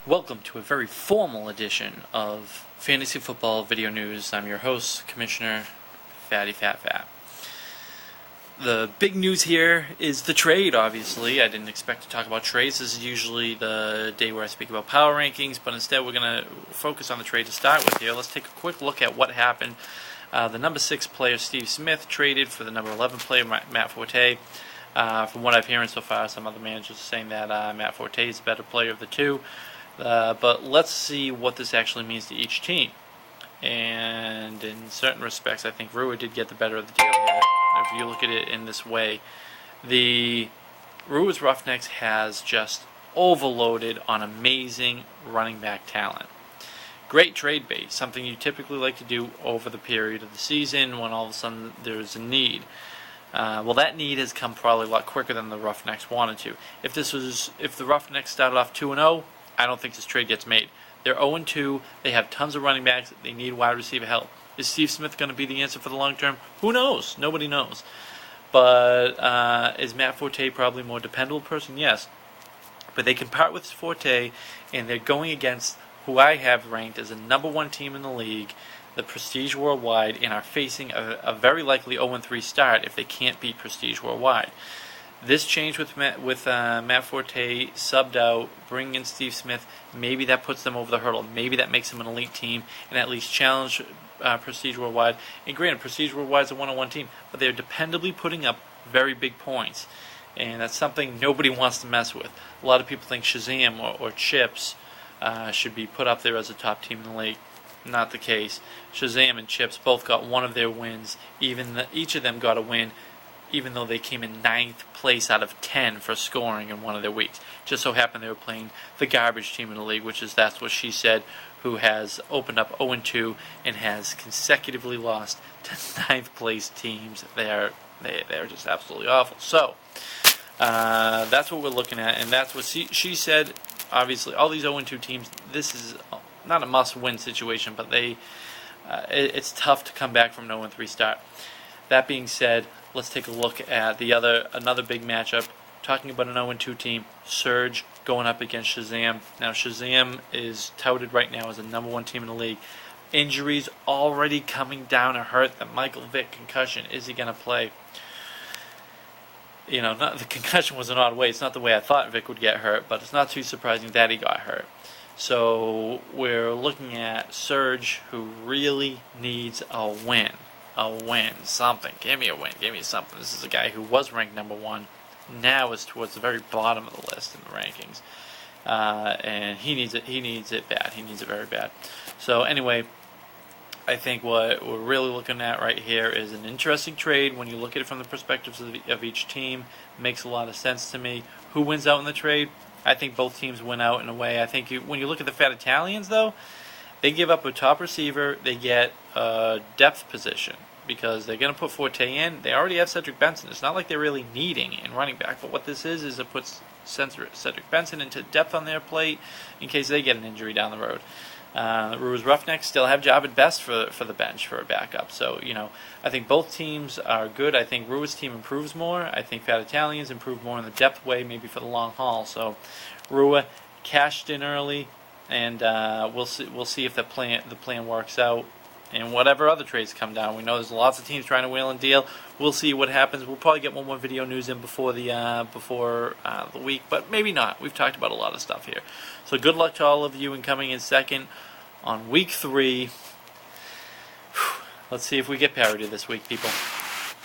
Welcome to a very formal edition of Fantasy Football Video News. I'm your host, Commissioner Fatty Fat Fat. The big news here is the trade, obviously. I didn't expect to talk about trades. This is usually the day where I speak about power rankings, but instead we're going to focus on the trade to start with here. Let's take a quick look at what happened. The number 6 player, Steve Smith, traded for the number 11 player, Matt Forte. From what I've heard so far, some other managers are saying that Matt Forte is the better player of the two. But let's see what this actually means to each team. And in certain respects, I think Rua did get the better of the deal here. If you look at it in this way, the Rua's Roughnecks has just overloaded on amazing running back talent. Great trade bait, something you typically like to do over the period of the season when all of a sudden there's a need. Well, that need has come probably a lot quicker than the Roughnecks wanted to. If the Roughnecks started off 2-0, I don't think this trade gets made. They're 0-2. They have tons of running backs. They need wide receiver help. Is Steve Smith going to be the answer for the long term? Who knows? Nobody knows. But is Matt Forte probably a more dependable person? Yes. But they can part with Forte, and they're going against who I have ranked as a number 1 team in the league, the Prestige Worldwide, and are facing a very likely 0-3 start if they can't beat Prestige Worldwide. This change with Matt Forte subbed out, bringing in Steve Smith, maybe that puts them over the hurdle. Maybe that makes them an elite team and at least challenge Prestige Worldwide. And granted, Prestige Worldwide is a 1-on-1 team, but they're dependably putting up very big points. And that's something nobody wants to mess with. A lot of people think Shazam or Chips should be put up there as a top team in the league. Not the case. Shazam and Chips both got one of their wins. Each of them got a win, even though they came in 9th place out of 10 for scoring in one of their weeks. Just so happened they were playing the garbage team in the league, that's what she said, who has opened up 0-2 and has consecutively lost to 9th place teams. They're just absolutely awful. So that's what we're looking at, and that's what she said. Obviously, all these 0-2 teams, this is not a must-win situation, but it's tough to come back from an 0-3 start. That being said, let's take a look at another big matchup. Talking about an 0-2 team, Surge going up against Shazam. Now, Shazam is touted right now as a number 1 team in the league. Injuries already coming down to hurt. The Michael Vick concussion. Is he going to play? The concussion was an odd way. It's not the way I thought Vick would get hurt, but it's not too surprising that he got hurt. So we're looking at Surge, who really needs a win. Something. Give me a win. Give me something. This is a guy who was ranked number 1, now is towards the very bottom of the list in the rankings, and he needs it. He needs it bad. He needs it very bad. So anyway, I think what we're really looking at right here is an interesting trade. When you look at it from the perspectives of each team, it makes a lot of sense to me. Who wins out in the trade? I think both teams win out in a way. I think when you look at the Fat Italians, though, they give up a top receiver. They get a depth position because they're going to put Forte in. They already have Cedric Benson. It's not like they're really needing in running back. But what this is it puts Cedric Benson into depth on their plate in case they get an injury down the road. Rua's Roughnecks still have job at best for the bench for a backup. So, I think both teams are good. I think Rua's team improves more. I think Fat Italians improve more in the depth way, maybe for the long haul. So, Rua cashed in early. And we'll see if the plan works out, and whatever other trades come down. We know there's lots of teams trying to wheel and deal. We'll see what happens. We'll probably get one more video news in before the week, but maybe not. We've talked about a lot of stuff here. So good luck to all of you in coming in second on week 3. Let's see if we get parity this week, people.